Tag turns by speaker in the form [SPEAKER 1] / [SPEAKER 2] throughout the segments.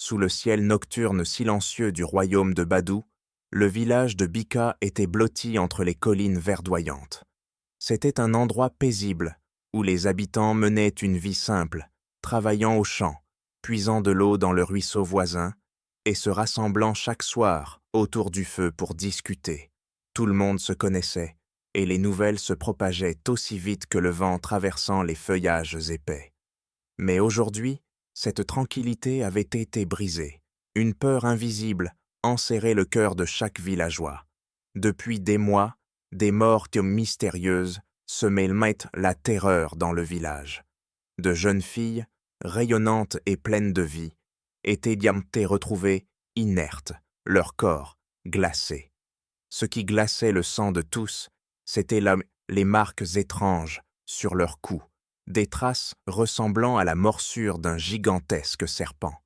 [SPEAKER 1] Sous le ciel nocturne silencieux du royaume de Badou, le village de Bika était blotti entre les collines verdoyantes. C'était un endroit paisible, où les habitants menaient une vie simple, travaillant aux champs, puisant de l'eau dans le ruisseau voisin, et se rassemblant chaque soir autour du feu pour discuter. Tout le monde se connaissait, et les nouvelles se propageaient aussi vite que le vent traversant les feuillages épais. Mais aujourd'hui, cette tranquillité avait été brisée. Une peur invisible enserrait le cœur de chaque villageois. Depuis des mois, des morts mystérieuses semaient la terreur dans le village. De jeunes filles, rayonnantes et pleines de vie, étaient retrouvées inertes, leur corps glacé. Ce qui glaçait le sang de tous, c'était les marques étranges sur leur cou, des traces ressemblant à la morsure d'un gigantesque serpent.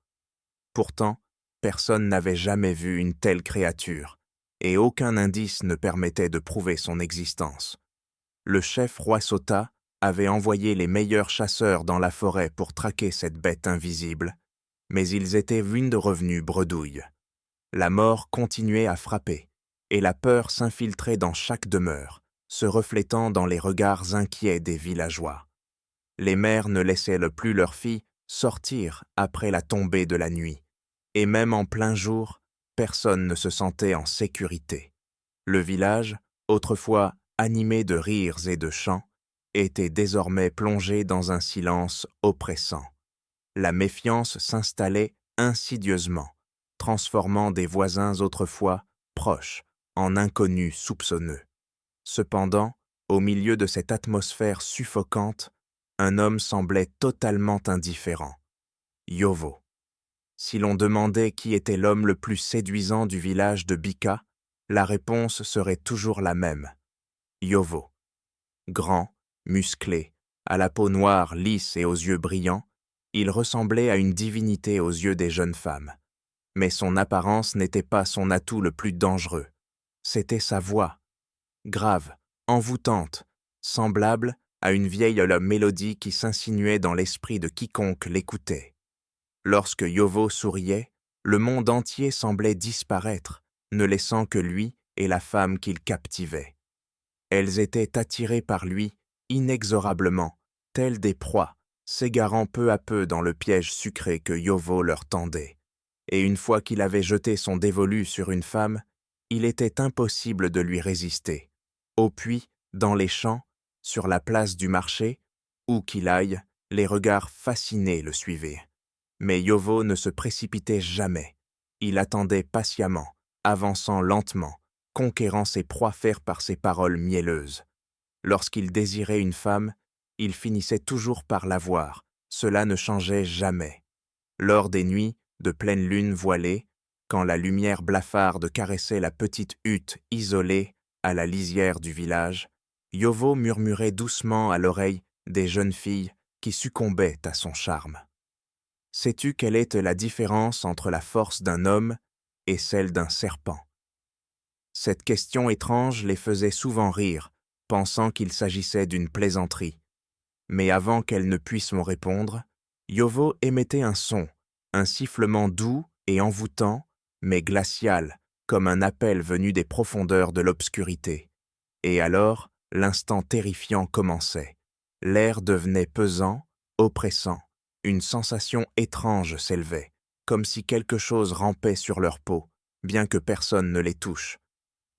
[SPEAKER 1] Pourtant, personne n'avait jamais vu une telle créature, et aucun indice ne permettait de prouver son existence. Le chef roi Sota avait envoyé les meilleurs chasseurs dans la forêt pour traquer cette bête invisible, mais ils étaient revenus bredouilles. La mort continuait à frapper, et la peur s'infiltrait dans chaque demeure, se reflétant dans les regards inquiets des villageois. Les mères ne laissaient plus leurs filles sortir après la tombée de la nuit, et même en plein jour, personne ne se sentait en sécurité. Le village, autrefois animé de rires et de chants, était désormais plongé dans un silence oppressant. La méfiance s'installait insidieusement, transformant des voisins autrefois proches en inconnus soupçonneux. Cependant, au milieu de cette atmosphère suffocante, un homme semblait totalement indifférent. Yovo. Si l'on demandait qui était l'homme le plus séduisant du village de Bika, la réponse serait toujours la même. Yovo. Grand, musclé, à la peau noire lisse et aux yeux brillants, il ressemblait à une divinité aux yeux des jeunes femmes. Mais son apparence n'était pas son atout le plus dangereux. C'était sa voix, grave, envoûtante, semblable à une vieille mélodie qui s'insinuait dans l'esprit de quiconque l'écoutait. Lorsque Yovo souriait, le monde entier semblait disparaître, ne laissant que lui et la femme qu'il captivait. Elles étaient attirées par lui inexorablement, telles des proies, s'égarant peu à peu dans le piège sucré que Yovo leur tendait. Et une fois qu'il avait jeté son dévolu sur une femme, il était impossible de lui résister. Au puits, dans les champs, sur la place du marché, où qu'il aille, les regards fascinés le suivaient. Mais Yovo ne se précipitait jamais. Il attendait patiemment, avançant lentement, conquérant ses proies faire par ses paroles mielleuses. Lorsqu'il désirait une femme, il finissait toujours par la voir, cela ne changeait jamais. Lors des nuits, de pleine lune voilée, quand la lumière blafarde caressait la petite hutte isolée à la lisière du village, Yovo murmurait doucement à l'oreille des jeunes filles qui succombaient à son charme. Sais-tu quelle est la différence entre la force d'un homme et celle d'un serpent? Cette question étrange les faisait souvent rire, pensant qu'il s'agissait d'une plaisanterie. Mais avant qu'elle ne puisse me répondre, Yovo émettait un son, un sifflement doux et envoûtant, mais glacial, comme un appel venu des profondeurs de l'obscurité. Et alors, l'instant terrifiant commençait. L'air devenait pesant, oppressant. Une sensation étrange s'élevait, comme si quelque chose rampait sur leur peau, bien que personne ne les touche.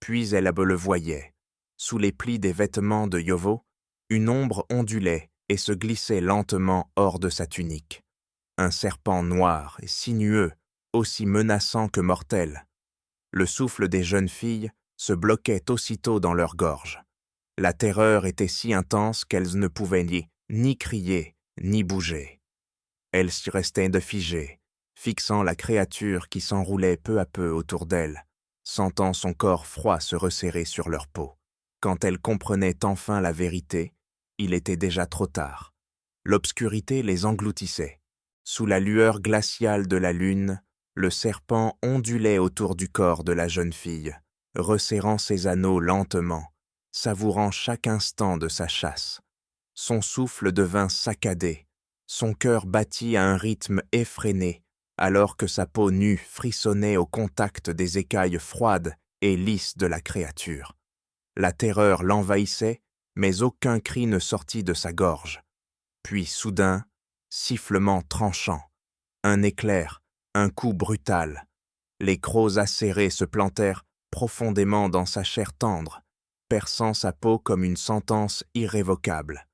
[SPEAKER 1] Puis elle le voyait. Sous les plis des vêtements de Yovo, une ombre ondulait et se glissait lentement hors de sa tunique. Un serpent noir et sinueux, aussi menaçant que mortel. Le souffle des jeunes filles se bloquait aussitôt dans leur gorge. La terreur était si intense qu'elles ne pouvaient ni crier, ni bouger. Elles s'y restaient figées, fixant la créature qui s'enroulait peu à peu autour d'elles, sentant son corps froid se resserrer sur leur peau. Quand elles comprenaient enfin la vérité, il était déjà trop tard. L'obscurité les engloutissait. Sous la lueur glaciale de la lune, le serpent ondulait autour du corps de la jeune fille, resserrant ses anneaux lentement, savourant chaque instant de sa chasse. Son souffle devint saccadé, son cœur battit à un rythme effréné, alors que sa peau nue frissonnait au contact des écailles froides et lisses de la créature. La terreur l'envahissait, mais aucun cri ne sortit de sa gorge. Puis soudain, sifflement tranchant, un éclair, un coup brutal. Les crocs acérés se plantèrent profondément dans sa chair tendre, perçant sa peau comme une sentence irrévocable.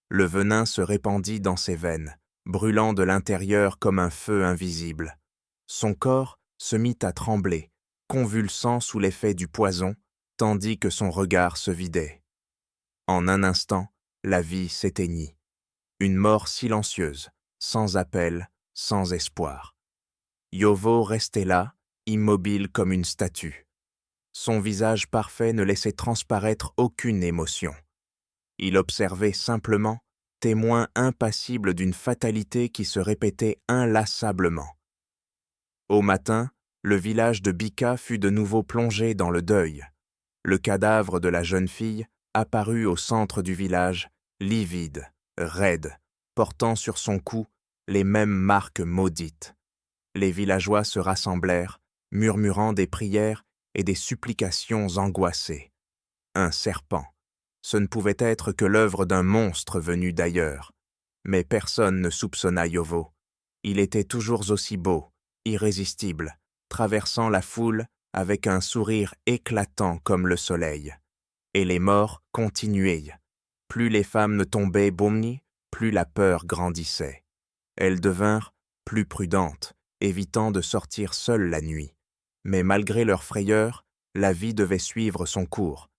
[SPEAKER 1] Le venin se répandit dans ses veines, brûlant de l'intérieur comme un feu invisible. Son corps se mit à trembler, convulsant sous l'effet du poison, tandis que son regard se vidait. En un instant, la vie s'éteignit. Une mort silencieuse, sans appel, sans espoir. Yovo restait là, immobile comme une statue. Son visage parfait ne laissait transparaître aucune émotion. Il observait simplement, témoin impassible d'une fatalité qui se répétait inlassablement. Au matin, le village de Bika fut de nouveau plongé dans le deuil. Le cadavre de la jeune fille apparut au centre du village, livide, raide, portant sur son cou les mêmes marques maudites. Les villageois se rassemblèrent, murmurant des prières et des supplications angoissées. Un serpent. Ce ne pouvait être que l'œuvre d'un monstre venu d'ailleurs. Mais personne ne soupçonna Yovo. Il était toujours aussi beau, irrésistible, traversant la foule avec un sourire éclatant comme le soleil. Et les morts continuaient. Plus les femmes ne tombaient Bomni, plus la peur grandissait. Elles devinrent plus prudentes, évitant de sortir seules la nuit. Mais malgré leur frayeur, la vie devait suivre son cours.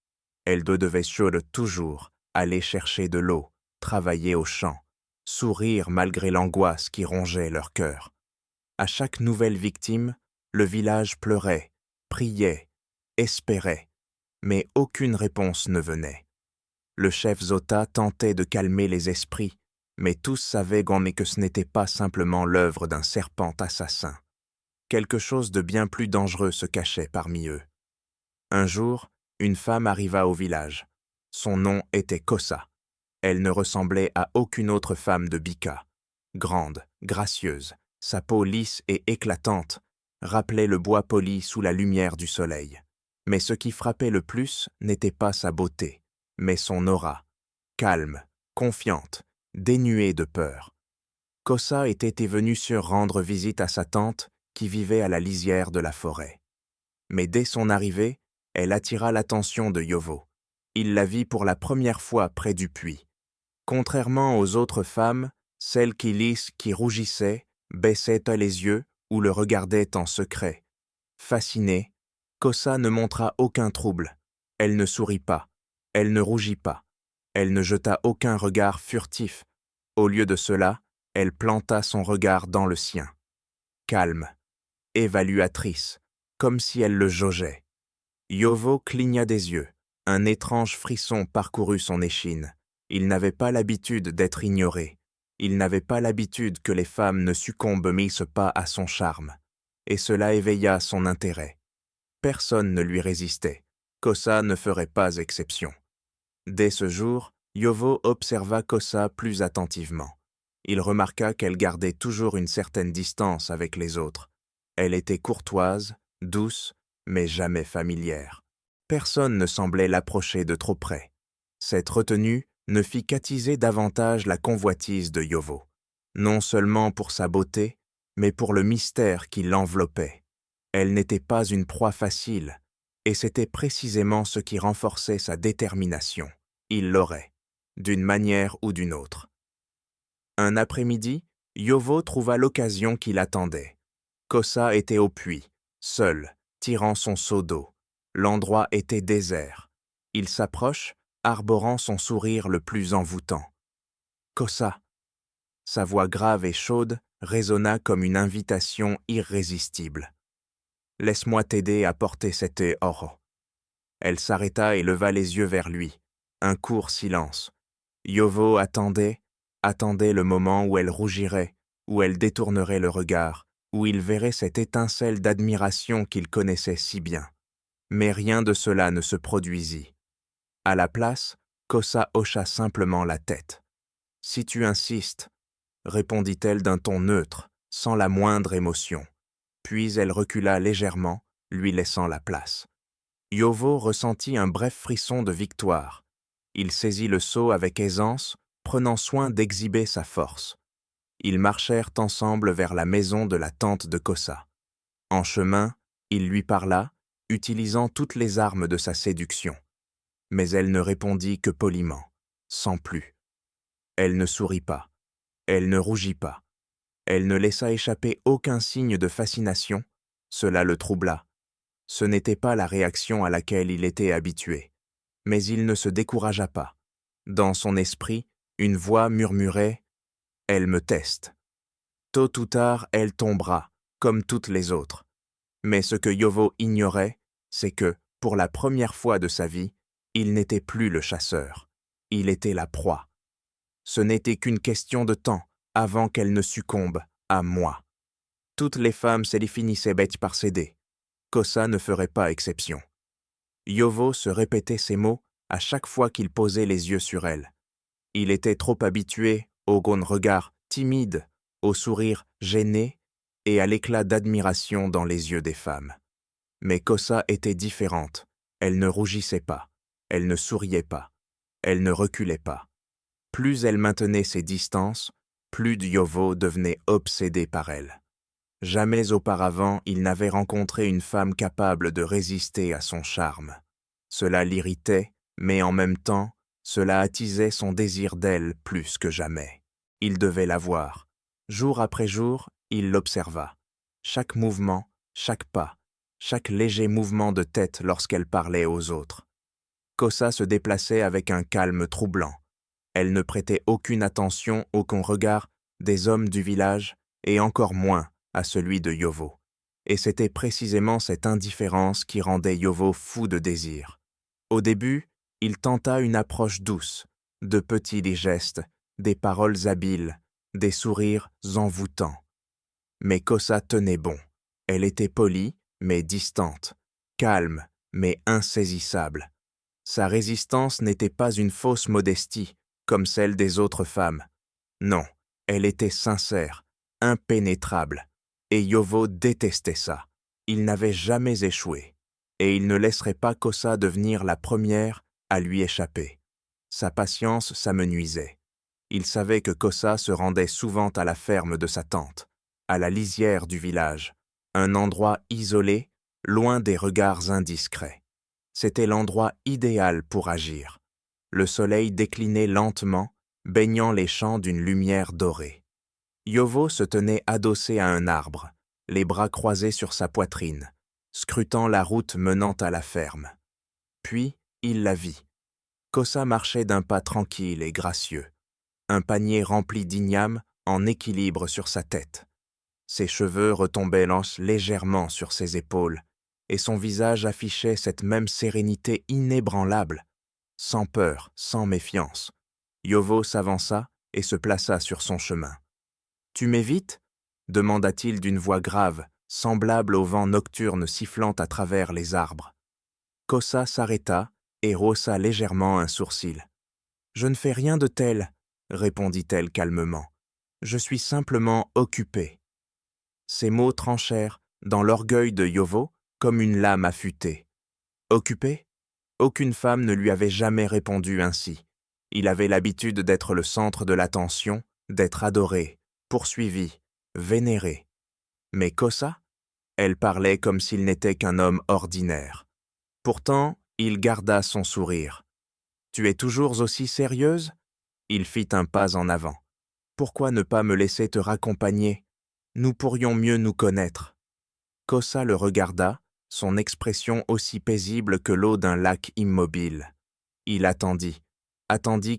[SPEAKER 1] Elles devaient toujours aller chercher de l'eau, travailler au champ, sourire malgré l'angoisse qui rongeait leur cœur. À chaque nouvelle victime, le village pleurait, priait, espérait, mais aucune réponse ne venait. Le chef Zota tentait de calmer les esprits, mais tous savaient que ce n'était pas simplement l'œuvre d'un serpent assassin. Quelque chose de bien plus dangereux se cachait parmi eux. Un jour, une femme arriva au village. Son nom était Kosa. Elle ne ressemblait à aucune autre femme de Bika. Grande, gracieuse, sa peau lisse et éclatante rappelait le bois poli sous la lumière du soleil. Mais ce qui frappait le plus n'était pas sa beauté, mais son aura, calme, confiante, dénuée de peur. Kosa était venue rendre visite à sa tante qui vivait à la lisière de la forêt. Mais dès son arrivée, elle attira l'attention de Yovo. Il la vit pour la première fois près du puits. Contrairement aux autres femmes, celle qui rougissait, baissait les yeux ou le regardait en secret. Fascinée, Kosa ne montra aucun trouble. Elle ne sourit pas. Elle ne rougit pas. Elle ne jeta aucun regard furtif. Au lieu de cela, elle planta son regard dans le sien. Calme, évaluatrice, comme si elle le jaugeait. Yovo cligna des yeux. Un étrange frisson parcourut son échine. Il n'avait pas l'habitude d'être ignoré. Il n'avait pas l'habitude que les femmes ne succombent pas à son charme. Et cela éveilla son intérêt. Personne ne lui résistait. Kosa ne ferait pas exception. Dès ce jour, Yovo observa Kosa plus attentivement. Il remarqua qu'elle gardait toujours une certaine distance avec les autres. Elle était courtoise, douce, mais jamais familière. Personne ne semblait l'approcher de trop près. Cette retenue ne fit qu'attiser davantage la convoitise de Yovo, non seulement pour sa beauté, mais pour le mystère qui l'enveloppait. Elle n'était pas une proie facile, et c'était précisément ce qui renforçait sa détermination. Il l'aurait, d'une manière ou d'une autre. Un après-midi, Yovo trouva l'occasion qui l'attendait. Kosa était au puits, seul, tirant son seau d'eau. L'endroit était désert. Il s'approche, arborant son sourire le plus envoûtant. « Kosa !» Sa voix grave et chaude résonna comme une invitation irrésistible. « Laisse-moi t'aider à porter cet oro. » Elle s'arrêta et leva les yeux vers lui. Un court silence. Yovo attendait le moment où elle rougirait, où elle détournerait le regard, où il verrait cette étincelle d'admiration qu'il connaissait si bien. Mais rien de cela ne se produisit. À la place, Kosa hocha simplement la tête. « Si tu insistes, » répondit-elle d'un ton neutre, sans la moindre émotion. Puis elle recula légèrement, lui laissant la place. Yovo ressentit un bref frisson de victoire. Il saisit le seau avec aisance, prenant soin d'exhiber sa force. Ils marchèrent ensemble vers la maison de la tante de Kosa. En chemin, il lui parla, utilisant toutes les armes de sa séduction. Mais elle ne répondit que poliment, sans plus. Elle ne sourit pas. Elle ne rougit pas. Elle ne laissa échapper aucun signe de fascination. Cela le troubla. Ce n'était pas la réaction à laquelle il était habitué. Mais il ne se découragea pas. Dans son esprit, une voix murmurait « Elle me teste ». Tôt ou tard, elle tombera, comme toutes les autres. Mais ce que Yovo ignorait, c'est que, pour la première fois de sa vie, il n'était plus le chasseur. Il était la proie. Ce n'était qu'une question de temps avant qu'elle ne succombe à moi. Toutes les femmes se finissaient bêtes par céder. Kosa ne ferait pas exception. Yovo se répétait ces mots à chaque fois qu'il posait les yeux sur elle. Il était trop habitué au regard timide, au sourire gêné et à l'éclat d'admiration dans les yeux des femmes. Mais Kosa était différente. Elle ne rougissait pas. Elle ne souriait pas. Elle ne reculait pas. Plus elle maintenait ses distances, plus Yovo devenait obsédé par elle. Jamais auparavant il n'avait rencontré une femme capable de résister à son charme. Cela l'irritait, mais en même temps, cela attisait son désir d'elle plus que jamais. Il devait la voir. Jour après jour, il l'observa. Chaque mouvement, chaque pas, chaque léger mouvement de tête lorsqu'elle parlait aux autres. Kosa se déplaçait avec un calme troublant. Elle ne prêtait aucune attention au regard des hommes du village et encore moins à celui de Yovo. Et c'était précisément cette indifférence qui rendait Yovo fou de désir. Au début, il tenta une approche douce, de petits gestes, des paroles habiles, des sourires envoûtants. Mais Kosa tenait bon. Elle était polie, mais distante, calme, mais insaisissable. Sa résistance n'était pas une fausse modestie, comme celle des autres femmes. Non, elle était sincère, impénétrable. Et Yovo détestait ça. Il n'avait jamais échoué. Et il ne laisserait pas Kosa devenir la première à lui échapper. Sa patience s'amenuisait. Il savait que Kosa se rendait souvent à la ferme de sa tante, à la lisière du village, un endroit isolé, loin des regards indiscrets. C'était l'endroit idéal pour agir. Le soleil déclinait lentement, baignant les champs d'une lumière dorée. Yovo se tenait adossé à un arbre, les bras croisés sur sa poitrine, scrutant la route menant à la ferme. Puis, il la vit. Kosa marchait d'un pas tranquille et gracieux, un panier rempli d'igname en équilibre sur sa tête. Ses cheveux retombaient légèrement sur ses épaules, et son visage affichait cette même sérénité inébranlable, sans peur, sans méfiance. Yovo s'avança et se plaça sur son chemin. « Tu m'évites » demanda-t-il d'une voix grave, semblable au vent nocturne sifflant à travers les arbres. Kosa s'arrêta et haussa légèrement un sourcil. « Je ne fais rien de tel, » répondit-elle calmement. « Je suis simplement occupée. » Ces mots tranchèrent dans l'orgueil de Yovo comme une lame affûtée. Occupée ? Aucune femme ne lui avait jamais répondu ainsi. Il avait l'habitude d'être le centre de l'attention, d'être adoré, poursuivi, vénéré. Mais Kosa ? Elle parlait comme s'il n'était qu'un homme ordinaire. Pourtant, il garda son sourire. « Tu es toujours aussi sérieuse ?» Il fit un pas en avant. « Pourquoi ne pas me laisser te raccompagner ? Nous pourrions mieux nous connaître. » Kosa le regarda, son expression aussi paisible que l'eau d'un lac immobile. Il attendit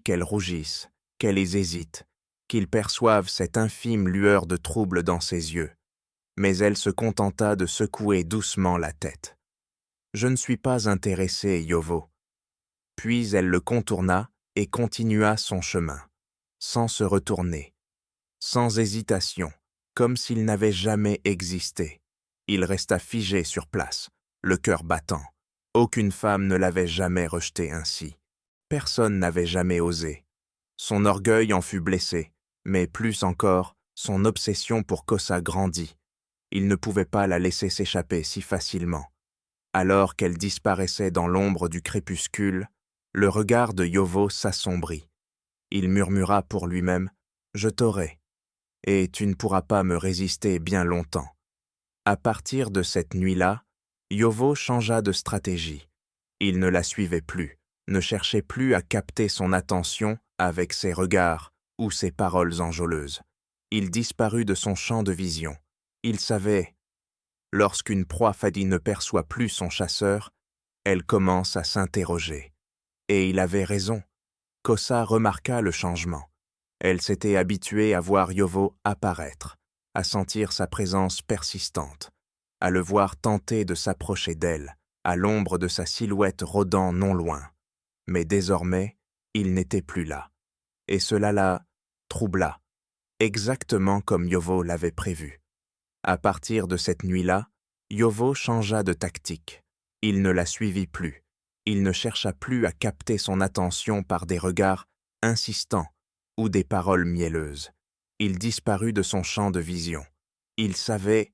[SPEAKER 1] qu'elle rougisse, qu'elle hésite, qu'il perçoive cette infime lueur de trouble dans ses yeux. Mais elle se contenta de secouer doucement la tête. « Je ne suis pas intéressée, Yovo. » Puis elle le contourna et continua son chemin, sans se retourner, sans hésitation, comme s'il n'avait jamais existé. Il resta figé sur place, le cœur battant. Aucune femme ne l'avait jamais rejeté ainsi. Personne n'avait jamais osé. Son orgueil en fut blessé, mais plus encore, son obsession pour Kosa grandit. Il ne pouvait pas la laisser s'échapper si facilement. Alors qu'elle disparaissait dans l'ombre du crépuscule, le regard de Yovo s'assombrit. Il murmura pour lui-même « Je t'aurai, et tu ne pourras pas me résister bien longtemps. » À partir de cette nuit-là, Yovo changea de stratégie. Il ne la suivait plus, ne cherchait plus à capter son attention avec ses regards ou ses paroles enjôleuses. Il disparut de son champ de vision. Il savait, lorsqu'une proie fadie ne perçoit plus son chasseur, elle commence à s'interroger. Et il avait raison. Kosa remarqua le changement. Elle s'était habituée à voir Yovo apparaître, à sentir sa présence persistante, à le voir tenter de s'approcher d'elle, à l'ombre de sa silhouette rôdant non loin. Mais désormais, il n'était plus là. Et cela la troubla, exactement comme Yovo l'avait prévu. À partir de cette nuit-là, Yovo changea de tactique. Il ne la suivit plus. Il ne chercha plus à capter son attention par des regards insistants ou des paroles mielleuses. Il disparut de son champ de vision. Il savait,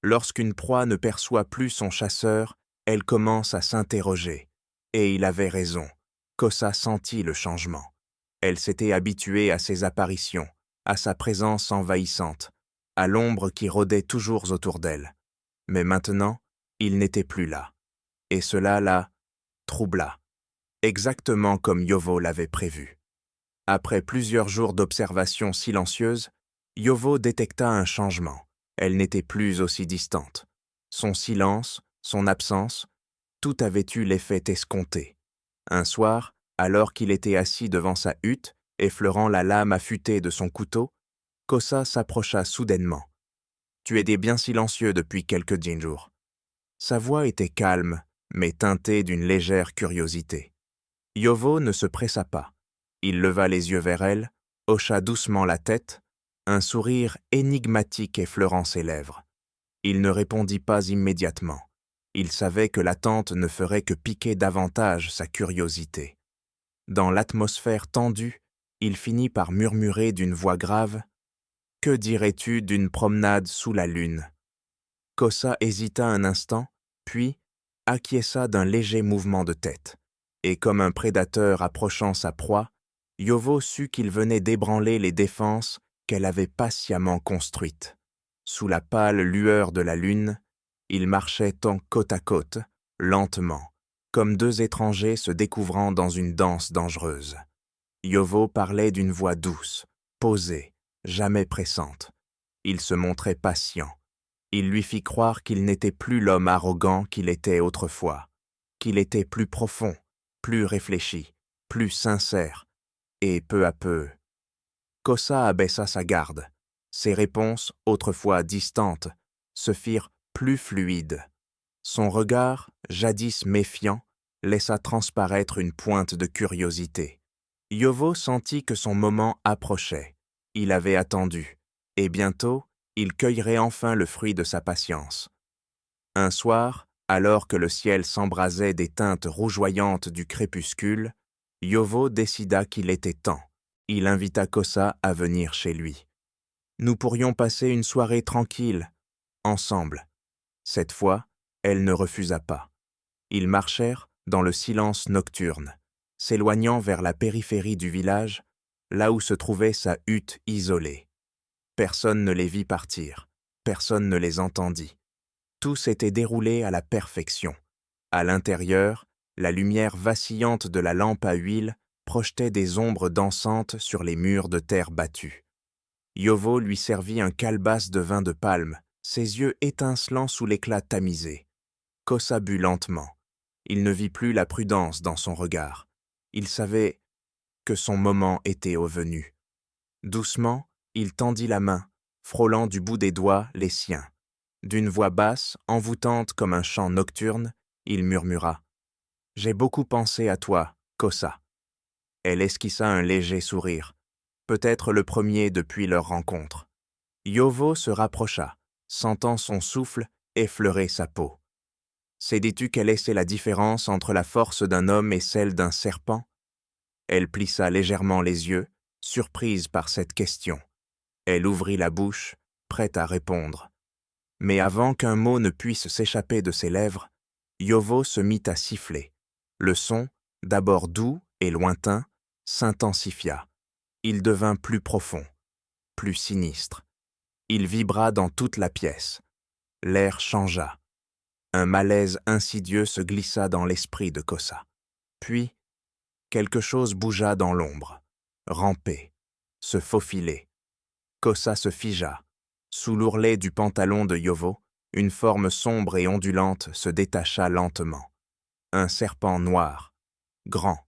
[SPEAKER 1] lorsqu'une proie ne perçoit plus son chasseur, elle commence à s'interroger. Et il avait raison. Kosa sentit le changement. Elle s'était habituée à ses apparitions, à sa présence envahissante, à l'ombre qui rôdait toujours autour d'elle. Mais maintenant, il n'était plus là. Et cela la troubla, exactement comme Yovo l'avait prévu. Après plusieurs jours d'observation silencieuse, Yovo détecta un changement. Elle n'était plus aussi distante. Son silence, son absence, tout avait eu l'effet escompté. Un soir, alors qu'il était assis devant sa hutte, effleurant la lame affûtée de son couteau, Kosa s'approcha soudainement. « Tu étais bien silencieux depuis quelques jours. » Sa voix était calme, mais teintée d'une légère curiosité. Yovo ne se pressa pas. Il leva les yeux vers elle, hocha doucement la tête, un sourire énigmatique effleurant ses lèvres. Il ne répondit pas immédiatement. Il savait que l'attente ne ferait que piquer davantage sa curiosité. Dans l'atmosphère tendue, il finit par murmurer d'une voix grave « Que dirais-tu d'une promenade sous la lune ?» Kosa hésita un instant, puis acquiesça d'un léger mouvement de tête. Et comme un prédateur approchant sa proie, Yovo sut qu'il venait d'ébranler les défenses qu'elle avait patiemment construites. Sous la pâle lueur de la lune, ils marchaient en côte à côte, lentement, comme deux étrangers se découvrant dans une danse dangereuse. Yovo parlait d'une voix douce, posée, jamais pressante. Il se montrait patient. Il lui fit croire qu'il n'était plus l'homme arrogant qu'il était autrefois, qu'il était plus profond, plus réfléchi, plus sincère, et peu à peu, Kosa abaissa sa garde. Ses réponses, autrefois distantes, se firent plus fluides. Son regard, jadis méfiant, laissa transparaître une pointe de curiosité. Yovo sentit que son moment approchait. Il avait attendu, et bientôt, il cueillerait enfin le fruit de sa patience. Un soir, alors que le ciel s'embrasait des teintes rougeoyantes du crépuscule, Yovo décida qu'il était temps. Il invita Kosa à venir chez lui. Nous pourrions passer une soirée tranquille, ensemble. Cette fois, elle ne refusa pas. Ils marchèrent dans le silence nocturne, s'éloignant vers la périphérie du village, là où se trouvait sa hutte isolée. Personne ne les vit partir, personne ne les entendit. Tout s'était déroulé à la perfection. À l'intérieur, la lumière vacillante de la lampe à huile projetait des ombres dansantes sur les murs de terre battue. Yovo lui servit un calebasse de vin de palme, ses yeux étincelant sous l'éclat tamisé. Kosa but lentement. Il ne vit plus la prudence dans son regard. Il savait que son moment était venu. Doucement, il tendit la main, frôlant du bout des doigts les siens. D'une voix basse, envoûtante comme un chant nocturne, il murmura « J'ai beaucoup pensé à toi, Kosa. » Elle esquissa un léger sourire, peut-être le premier depuis leur rencontre. Yovo se rapprocha, sentant son souffle effleurer sa peau. Sais-tu quelle est la différence entre la force d'un homme et celle d'un serpent ? Elle plissa légèrement les yeux, surprise par cette question. Elle ouvrit la bouche, prête à répondre. Mais avant qu'un mot ne puisse s'échapper de ses lèvres, Yovo se mit à siffler. Le son, d'abord doux et lointain, s'intensifia. Il devint plus profond, plus sinistre. Il vibra dans toute la pièce. L'air changea. Un malaise insidieux se glissa dans l'esprit de Kosa. Puis, quelque chose bougea dans l'ombre, rampait, se faufilait. Kosa se figea. Sous l'ourlet du pantalon de Yovo, une forme sombre et ondulante se détacha lentement. Un serpent noir, grand,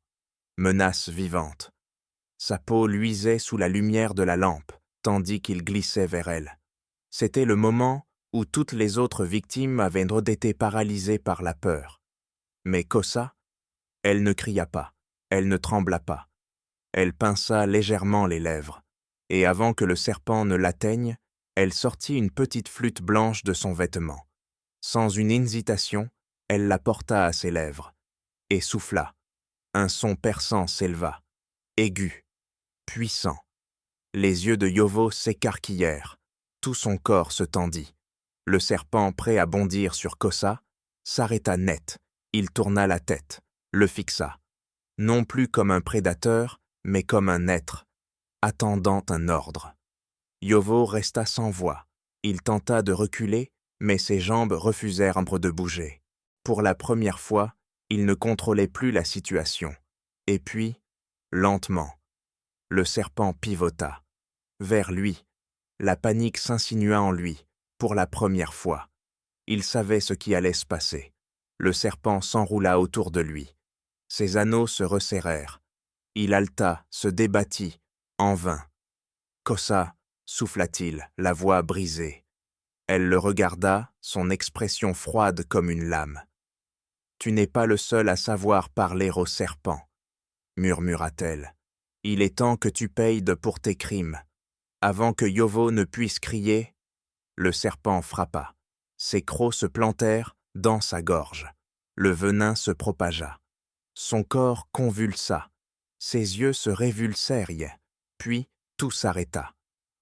[SPEAKER 1] menace vivante. Sa peau luisait sous la lumière de la lampe, tandis qu'il glissait vers elle. C'était le moment où toutes les autres victimes avaient été paralysées par la peur. Mais Kosa, elle ne cria pas, elle ne trembla pas. Elle pinça légèrement les lèvres, et avant que le serpent ne l'atteigne, elle sortit une petite flûte blanche de son vêtement. Sans une hésitation, elle la porta à ses lèvres, et souffla. Un son perçant s'éleva, aigu, puissant. Les yeux de Yovo s'écarquillèrent, tout son corps se tendit. Le serpent, prêt à bondir sur Kosa, s'arrêta net. Il tourna la tête, le fixa, non plus comme un prédateur, mais comme un être, attendant un ordre. Yovo resta sans voix. Il tenta de reculer, mais ses jambes refusèrent de bouger. Pour la première fois, il ne contrôlait plus la situation. Et puis, lentement, le serpent pivota. Vers lui, la panique s'insinua en lui, pour la première fois. Il savait ce qui allait se passer. Le serpent s'enroula autour de lui. Ses anneaux se resserrèrent. Il haleta, se débattit, en vain. « Kosa » souffla-t-il, la voix brisée. Elle le regarda, son expression froide comme une lame. « Tu n'es pas le seul à savoir parler au serpent, » murmura-t-elle. « Il est temps que tu payes pour tes crimes. » Avant que Yovo ne puisse crier, le serpent frappa. Ses crocs se plantèrent dans sa gorge. Le venin se propagea. Son corps convulsa. Ses yeux se révulsèrent, puis tout s'arrêta.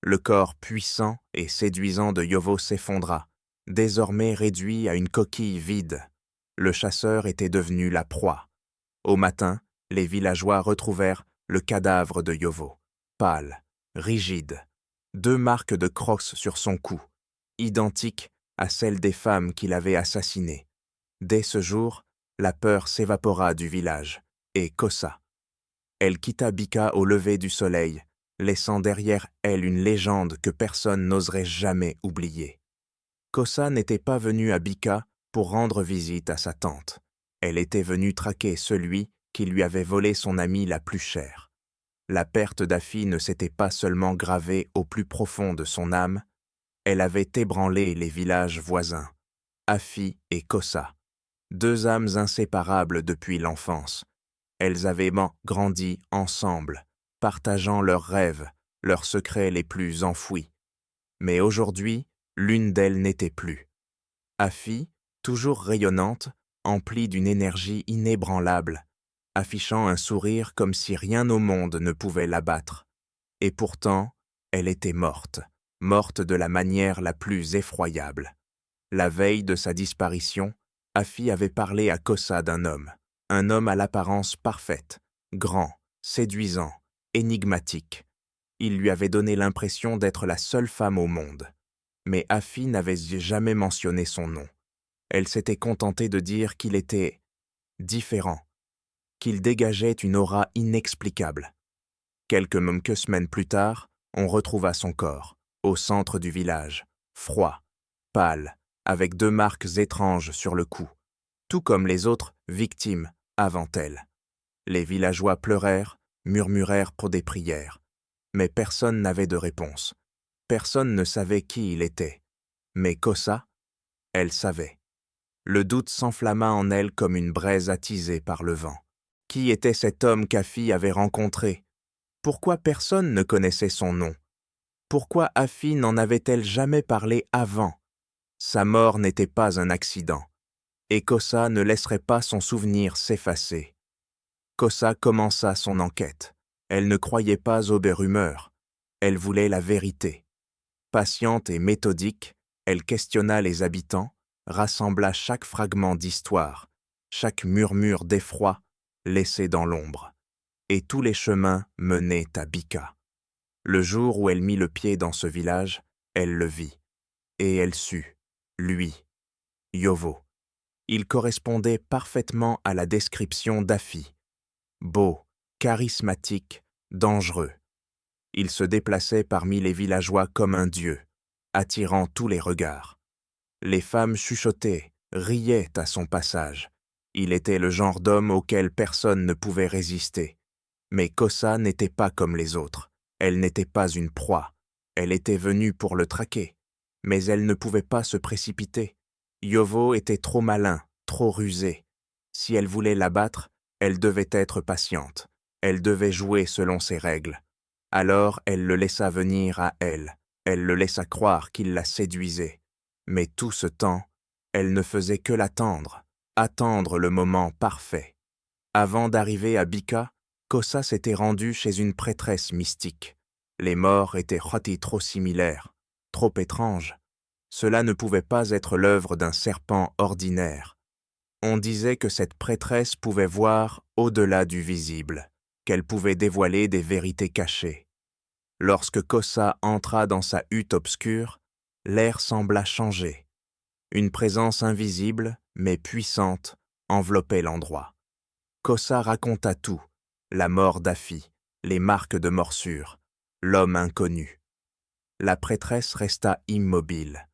[SPEAKER 1] Le corps puissant et séduisant de Yovo s'effondra, désormais réduit à une coquille vide. Le chasseur était devenu la proie. Au matin, les villageois retrouvèrent le cadavre de Yovo, pâle, rigide, 2 marques de crocs sur son cou, identiques à celles des femmes qu'il avait assassinées. Dès ce jour, la peur s'évapora du village, et Kosa. Elle quitta Bika au lever du soleil, laissant derrière elle une légende que personne n'oserait jamais oublier. Kosa n'était pas venue à Bika pour rendre visite à sa tante. Elle était venue traquer celui qui lui avait volé son amie la plus chère. La perte d'Afi ne s'était pas seulement gravée au plus profond de son âme, elle avait ébranlé les villages voisins. Afi et Kosa, 2 âmes inséparables depuis l'enfance. Elles avaient grandi ensemble, partageant leurs rêves, leurs secrets les plus enfouis. Mais aujourd'hui, l'une d'elles n'était plus. Afi, toujours rayonnante, emplie d'une énergie inébranlable, affichant un sourire comme si rien au monde ne pouvait l'abattre. Et pourtant, elle était morte, morte de la manière la plus effroyable. La veille de sa disparition, Afi avait parlé à Kosa d'un homme à l'apparence parfaite, grand, séduisant, énigmatique. Il lui avait donné l'impression d'être la seule femme au monde. Mais Afi n'avait jamais mentionné son nom. Elle s'était contentée de dire qu'il était différent, qu'il dégageait une aura inexplicable. Quelques semaines plus tard, on retrouva son corps, au centre du village, froid, pâle, avec 2 marques étranges sur le cou, tout comme les autres victimes avant elle. Les villageois pleurèrent, murmurèrent pour des prières, mais personne n'avait de réponse. Personne ne savait qui il était. Mais Kosa, elle savait. Le doute s'enflamma en elle comme une braise attisée par le vent. Qui était cet homme qu'Afi avait rencontré? Pourquoi personne ne connaissait son nom? Pourquoi Afi n'en avait-elle jamais parlé avant? Sa mort n'était pas un accident, et Kosa ne laisserait pas son souvenir s'effacer. Kosa commença son enquête. Elle ne croyait pas aux rumeurs. Elle voulait la vérité. Patiente et méthodique, Elle questionna les habitants, rassembla chaque fragment d'histoire, chaque murmure d'effroi laissé dans l'ombre. Et tous les chemins menaient à Bika. Le jour où elle mit le pied dans ce village, elle le vit. Et elle sut, lui, Yovo. Il correspondait parfaitement à la description d'Afi. Beau, charismatique, dangereux. Il se déplaçait parmi les villageois comme un dieu, attirant tous les regards. Les femmes chuchotaient, riaient à son passage. Il était le genre d'homme auquel personne ne pouvait résister. Mais Kosa n'était pas comme les autres. Elle n'était pas une proie. Elle était venue pour le traquer. Mais elle ne pouvait pas se précipiter. Yovo était trop malin, trop rusé. Si elle voulait l'abattre, elle devait être patiente. Elle devait jouer selon ses règles. Alors elle le laissa venir à elle. Elle le laissa croire qu'il la séduisait. Mais tout ce temps, elle ne faisait que l'attendre, attendre le moment parfait. Avant d'arriver à Bika, Kosa s'était rendu chez une prêtresse mystique. Les morts étaient trop similaires, trop étranges. Cela ne pouvait pas être l'œuvre d'un serpent ordinaire. On disait que cette prêtresse pouvait voir au-delà du visible, qu'elle pouvait dévoiler des vérités cachées. Lorsque Kosa entra dans sa hutte obscure, l'air sembla changer. Une présence invisible, mais puissante, enveloppait l'endroit. Kosa raconta tout, la mort d'Afi, les marques de morsure, l'homme inconnu. La prêtresse resta immobile,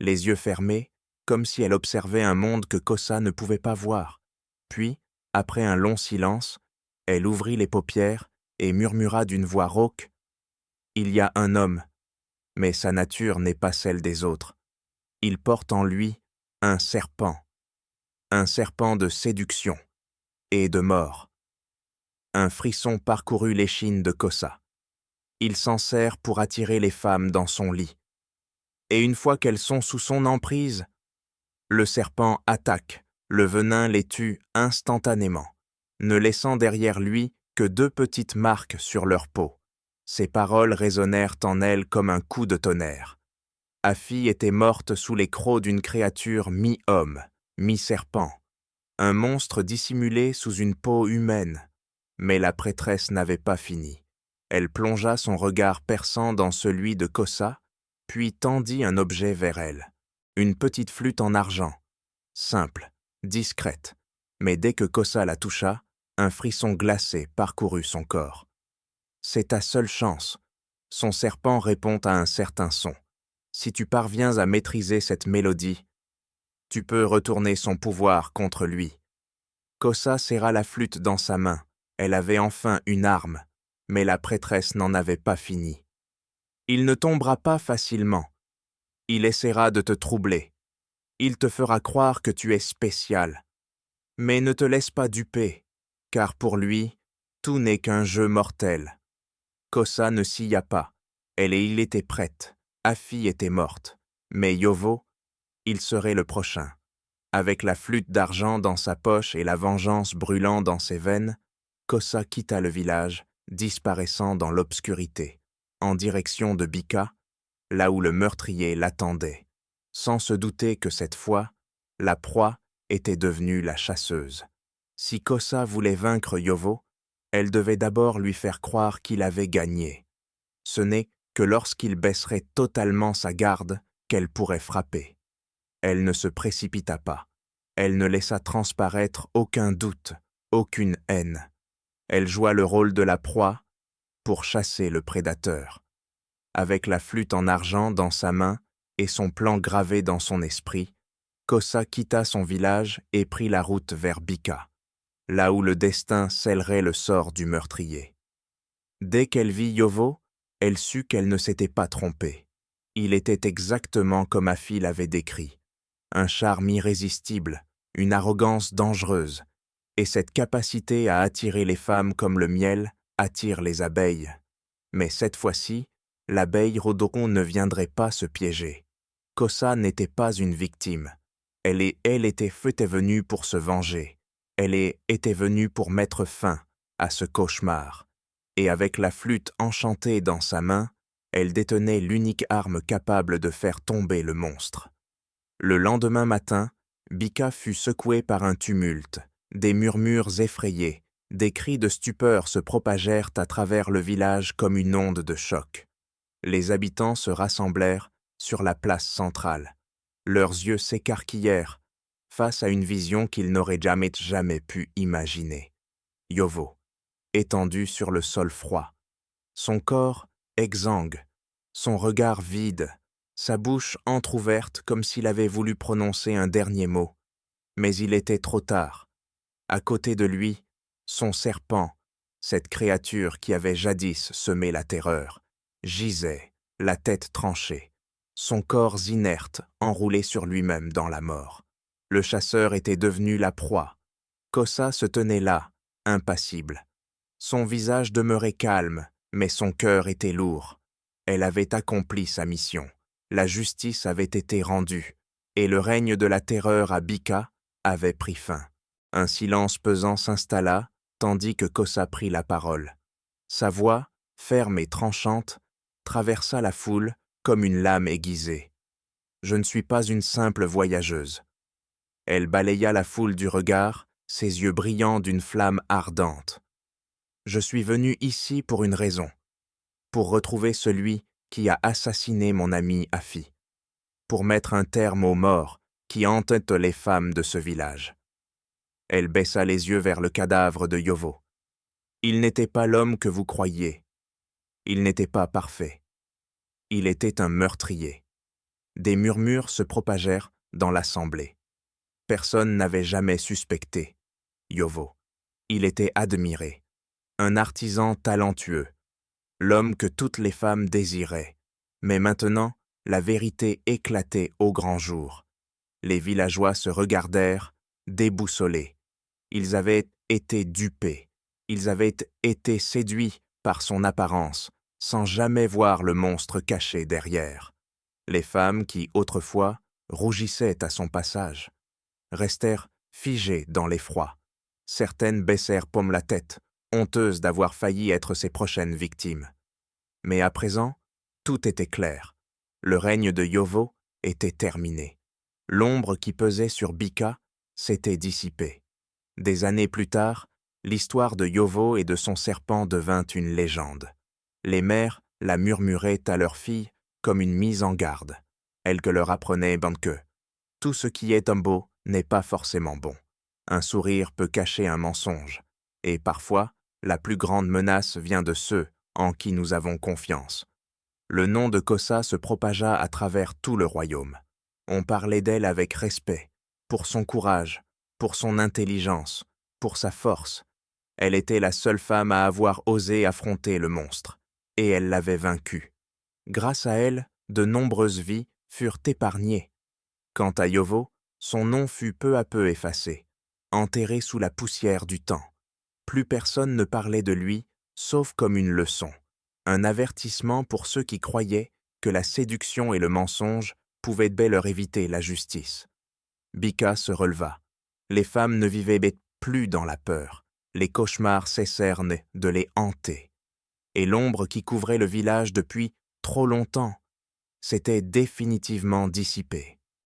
[SPEAKER 1] les yeux fermés, comme si elle observait un monde que Kosa ne pouvait pas voir. Puis, après un long silence, elle ouvrit les paupières et murmura d'une voix rauque « Il y a un homme, mais sa nature n'est pas celle des autres. Il porte en lui un serpent de séduction et de mort. » Un frisson parcourut l'échine de Kosa. Il s'en sert pour attirer les femmes dans son lit. Et une fois qu'elles sont sous son emprise, le serpent attaque, le venin les tue instantanément, ne laissant derrière lui que 2 petites marques sur leur peau. Ses paroles résonnèrent en elle comme un coup de tonnerre. Afi était morte sous les crocs d'une créature mi-homme, mi-serpent, un monstre dissimulé sous une peau humaine. Mais la prêtresse n'avait pas fini. Elle plongea son regard perçant dans celui de Kosa, puis tendit un objet vers elle. Une petite flûte en argent, simple, discrète. Mais dès que Kosa la toucha, un frisson glacé parcourut son corps. C'est ta seule chance. Son serpent répond à un certain son. Si tu parviens à maîtriser cette mélodie, tu peux retourner son pouvoir contre lui. Kosa serra la flûte dans sa main. Elle avait enfin une arme, mais la prêtresse n'en avait pas fini. Il ne tombera pas facilement. Il essaiera de te troubler. Il te fera croire que tu es spécial. Mais ne te laisse pas duper, car pour lui, tout n'est qu'un jeu mortel. Kosa ne scia pas. Il était prête. Afi était morte. Mais Yovo, il serait le prochain. Avec la flûte d'argent dans sa poche et la vengeance brûlant dans ses veines, Kosa quitta le village, disparaissant dans l'obscurité, en direction de Bika, là où le meurtrier l'attendait, sans se douter que cette fois, la proie était devenue la chasseuse. Si Kosa voulait vaincre Yovo, elle devait d'abord lui faire croire qu'il avait gagné. Ce n'est que lorsqu'il baisserait totalement sa garde qu'elle pourrait frapper. Elle ne se précipita pas. Elle ne laissa transparaître aucun doute, aucune haine. Elle joua le rôle de la proie pour chasser le prédateur. Avec la flûte en argent dans sa main et son plan gravé dans son esprit, Kosa quitta son village et prit la route vers Bika, là où le destin scellerait le sort du meurtrier. Dès qu'elle vit Yovo, elle sut qu'elle ne s'était pas trompée. Il était exactement comme Afi l'avait décrit. Un charme irrésistible, une arrogance dangereuse, et cette capacité à attirer les femmes comme le miel attire les abeilles. Mais cette fois-ci, l'abeille Rodokon ne viendrait pas se piéger. Kosa n'était pas une victime. Elle était venue pour se venger. Elle était venue pour mettre fin à ce cauchemar. Et avec la flûte enchantée dans sa main, Elle détenait l'unique arme capable de faire tomber le monstre. Le lendemain matin, Bika fut secouée par un tumulte. Des murmures effrayés, des cris de stupeur se propagèrent à travers le village comme une onde de choc. Les habitants se rassemblèrent sur la place centrale. Leurs yeux s'écarquillèrent face à une vision qu'ils n'auraient jamais pu imaginer. Yovo, étendu sur le sol froid, son corps exsangue, son regard vide, sa bouche entr'ouverte comme s'il avait voulu prononcer un dernier mot. Mais il était trop tard. À côté de lui, son serpent, cette créature qui avait jadis semé la terreur, gisait, la tête tranchée, son corps inerte enroulé sur lui-même dans la mort. Le chasseur était devenu la proie. Kosa se tenait là, impassible. Son visage demeurait calme, mais son cœur était lourd. Elle avait accompli sa mission. La justice avait été rendue, et le règne de la terreur à Bika avait pris fin. Un silence pesant s'installa, tandis que Kosa prit la parole. Sa voix, ferme et tranchante, traversa la foule comme une lame aiguisée. « Je ne suis pas une simple voyageuse. » Elle balaya la foule du regard, ses yeux brillants d'une flamme ardente. « Je suis venue ici pour une raison, pour retrouver celui qui a assassiné mon ami Afi, pour mettre un terme aux morts qui hantent les femmes de ce village. » Elle baissa les yeux vers le cadavre de Yovo. Il n'était pas l'homme que vous croyiez. Il n'était pas parfait. Il était un meurtrier. Des murmures se propagèrent dans l'assemblée. Personne n'avait jamais suspecté Yovo. Il était admiré. Un artisan talentueux. L'homme que toutes les femmes désiraient. Mais maintenant, la vérité éclatait au grand jour. Les villageois se regardèrent, déboussolés. Ils avaient été dupés. Ils avaient été séduits par son apparence, sans jamais voir le monstre caché derrière. Les femmes qui, autrefois, rougissaient à son passage, restèrent figées dans l'effroi. Certaines baissèrent paume la tête, honteuses d'avoir failli être ses prochaines victimes. Mais à présent, tout était clair. Le règne de Yovo était terminé. L'ombre qui pesait sur Bika s'était dissipée. Des années plus tard, l'histoire de Yovo et de son serpent devint une légende. Les mères la murmuraient à leurs filles comme une mise en garde. Elles que leur apprenaient que tout ce qui est beau n'est pas forcément bon. Un sourire peut cacher un mensonge, et parfois, la plus grande menace vient de ceux en qui nous avons confiance. Le nom de Kosa se propagea à travers tout le royaume. On parlait d'elle avec respect, pour son courage, pour son intelligence, pour sa force. Elle était la seule femme à avoir osé affronter le monstre, et elle l'avait vaincu. Grâce à elle, de nombreuses vies furent épargnées. Quant à Yovo, son nom fut peu à peu effacé, enterré sous la poussière du temps. Plus personne ne parlait de lui, sauf comme une leçon, un avertissement pour ceux qui croyaient que la séduction et le mensonge pouvaient bel leur éviter la justice. Bika se releva. Les femmes ne vivaient plus dans la peur. Les cauchemars cessèrent de les hanter. Et l'ombre qui couvrait le village depuis trop longtemps s'était définitivement dissipée.